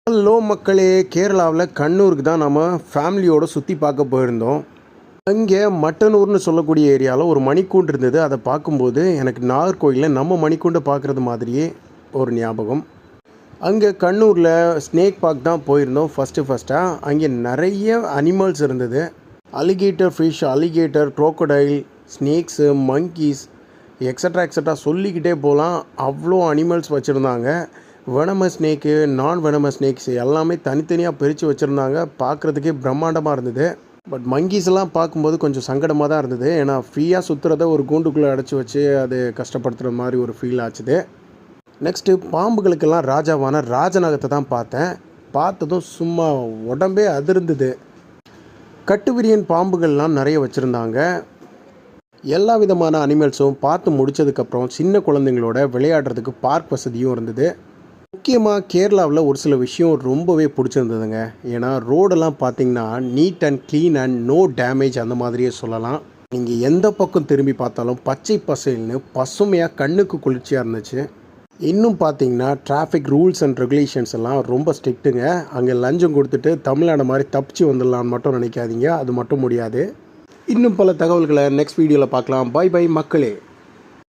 Hello மக்களே, கேரளாவில் கண்ணூருக்கு தான் நம்ம ஃபேமிலியோடு சுற்றி பார்க்க போயிருந்தோம். அங்கே மட்டனூர்னு சொல்லக்கூடிய ஏரியாவில் ஒரு மணிக்கூண்டு இருந்தது. அதை பார்க்கும்போது எனக்கு நாகர்கோயிலில் நம்ம மணிக்கூண்டை பார்க்குறது மாதிரியே ஒரு ஞாபகம். அங்கே கண்ணூரில் ஸ்னேக் பார்க் தான் போயிருந்தோம் ஃபஸ்ட்டாக. அங்கே நிறைய அனிமல்ஸ் இருந்தது. Alligator fish, alligator, crocodile, snakes, monkeys, extra சொல்லிக்கிட்டே போகலாம். அவ்வளோ அனிமல்ஸ் வச்சுருந்தாங்க. வெனமஸ் ஸ்னேக்கு, நான் வெனமஸ் ஸ்னேக்ஸ் எல்லாமே தனித்தனியாக பிரித்து வச்சுருந்தாங்க. பார்க்குறதுக்கே பிரம்மாண்டமாக இருந்தது. பட் மங்கீஸ் எல்லாம் பார்க்கும்போது கொஞ்சம் சங்கடமாக தான் இருந்தது. ஏன்னா ஃப்ரீயாக சுற்றுறத ஒரு கூண்டுக்குள்ளே அடைச்சி வச்சு அது கஷ்டப்படுத்துகிற மாதிரி ஒரு ஃபீல் ஆச்சுது. நெக்ஸ்ட்டு பாம்புகளுக்கெல்லாம் ராஜாவான ராஜநாகத்தை தான் பார்த்ததும் சும்மா உடம்பே அதிர்ந்தது. கட்டுவிரியன் பாம்புகள்லாம் நிறைய வச்சுருந்தாங்க. எல்லா விதமான அனிமல்ஸும் பார்த்து முடித்ததுக்கப்புறம் சின்ன குழந்தைங்களோட விளையாடுறதுக்கு பார்க் வசதியும் இருந்தது. முக்கியமாக கேரளாவில் ஒரு சில விஷயம் ரொம்பவே பிடிச்சிருந்ததுங்க. ஏன்னா ரோடெல்லாம் பார்த்திங்கன்னா neat and clean and no damage அந்த மாதிரியே சொல்லலாம். நீங்கள் எந்த பக்கம் திரும்பி பார்த்தாலும் பச்சை பசைல்னு பசுமையாக கண்ணுக்கு குளிர்ச்சியாக இருந்துச்சு. இன்னும் பார்த்தீங்கன்னா டிராஃபிக் ரூல்ஸ் அண்ட் ரெகுலேஷன்ஸ் எல்லாம் ரொம்ப ஸ்ட்ரிக்ட்டுங்க. அங்கே லஞ்சம் கொடுத்துட்டு தமிழ்நாடு மாதிரி தப்பிச்சு வந்துடலான்னு மட்டும் நினைக்காதீங்க, அது மட்டும் முடியாது. இன்னும் பல தகவல்களை நெக்ஸ்ட் வீடியோவில் பார்க்கலாம். பை பை மக்களே.